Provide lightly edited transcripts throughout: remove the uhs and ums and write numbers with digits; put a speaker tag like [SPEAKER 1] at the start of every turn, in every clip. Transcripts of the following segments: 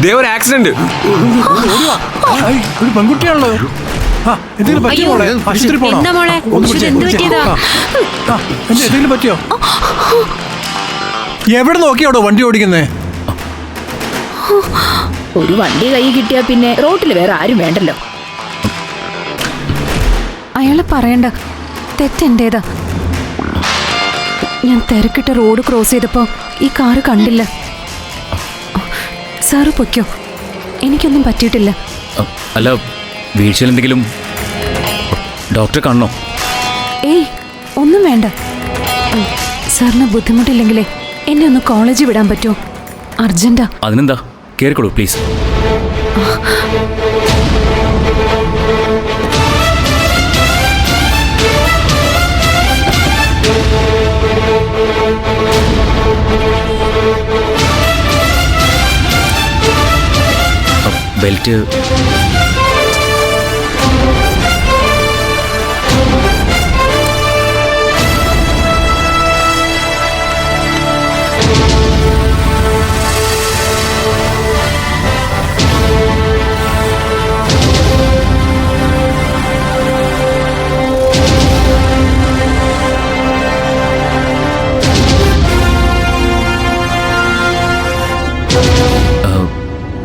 [SPEAKER 1] ദേ ഒരു ആക്സിഡന്റ്.
[SPEAKER 2] ഒരു പെൺകുട്ടിയാണല്ലോ. എന്തെങ്കിലും പറ്റിയോ മോളെ? ആശുപത്രി പോണോ? എന്തെങ്കിലും പറ്റിയോ? എവിടെ നോക്കിയാടോ വണ്ടി ഓടിക്കുന്നേ?
[SPEAKER 3] ഒരു വണ്ടി കൈ കിട്ടിയാ പിന്നെ റോട്ടിൽ വേറെ ആരും വേണ്ടല്ലോ.
[SPEAKER 4] അയാള് പറയണ്ട, തെറ്റെന്റേതാ. ഞാൻ തിരക്കിട്ട് റോഡ് ക്രോസ് ചെയ്തപ്പോ ഈ കാറ് കണ്ടില്ല. സാറ് പൊയ്ക്കോ, എനിക്കൊന്നും പറ്റിയിട്ടില്ല.
[SPEAKER 5] അല്ല, വീഴ്ചയിൽ എന്തെങ്കിലും ഡോക്ടറെ കാണണോ?
[SPEAKER 4] ഏയ്, ഒന്നും വേണ്ട. സാറിന് ബുദ്ധിമുട്ടില്ലെങ്കിലേ എന്നെ ഒന്ന് കോളേജിൽ വിടാൻ പറ്റുമോ? അർജന്റാ.
[SPEAKER 5] അതിനെന്താ, കേറിക്കോളൂ പ്ലീസ്. ബെൽറ്റ്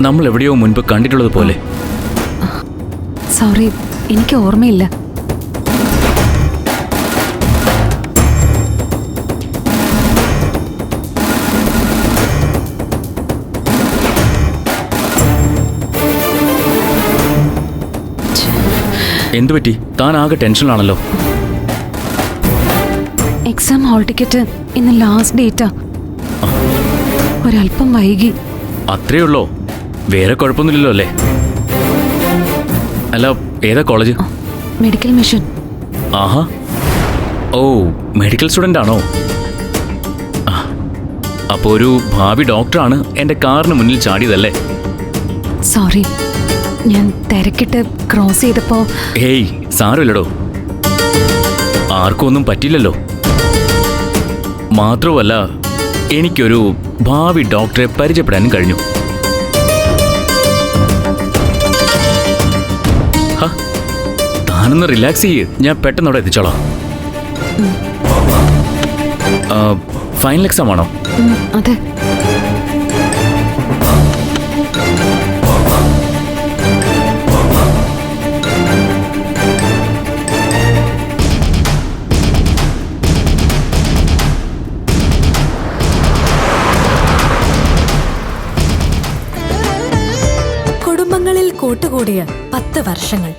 [SPEAKER 5] നമ്മൾ എവിടെയോ മുൻപ് കണ്ടിട്ടുള്ളത് പോലെ.
[SPEAKER 4] സോറി, എനിക്ക് ഓർമ്മയില്ല.
[SPEAKER 5] എന്തുപറ്റി? താൻ ആകെ ടെൻഷനിലാണല്ലോ.
[SPEAKER 4] എക്സാം ഹാൾ ടിക്കറ്റ് ഇന്ന് ലാസ്റ്റ് ഡേറ്റാ. ഒരല്പം വൈകി.
[SPEAKER 5] അത്രേ ഉള്ളോ? വേറെ കുഴപ്പമൊന്നുമില്ലല്ലോ അല്ലേ? അല്ല, ഏതാ കോളേജ്?
[SPEAKER 4] Medical mission.
[SPEAKER 5] ആഹാ, ഓ, മെഡിക്കൽ സ്റ്റുഡൻ്റ് ആണോ? അപ്പോൾ ഒരു ഭാവി ഡോക്ടറാണ് എൻ്റെ കാറിന് മുന്നിൽ ചാടിയതല്ലേ?
[SPEAKER 4] സോറി, ഞാൻ തിരക്കിട്ട് ക്രോസ് ചെയ്തപ്പോ.
[SPEAKER 5] ഹേയ്, സാരമില്ലടോ, ആർക്കും ഒന്നും പറ്റില്ലല്ലോ. മാത്രമല്ല, എനിക്കൊരു ഭാവി ഡോക്ടറെ പരിചയപ്പെടാനും കഴിഞ്ഞു. താനൊന്ന് റിലാക്സ് ചെയ്യ്, ഞാൻ പെട്ടെന്ന് അവിടെ എത്തിച്ചോളാം. ഫൈനൽ എക്സാം ആണോ?
[SPEAKER 4] അതെ.
[SPEAKER 6] കുടുംബങ്ങളിൽ കൂട്ടുകൂടിയ 10 വർഷങ്ങൾ.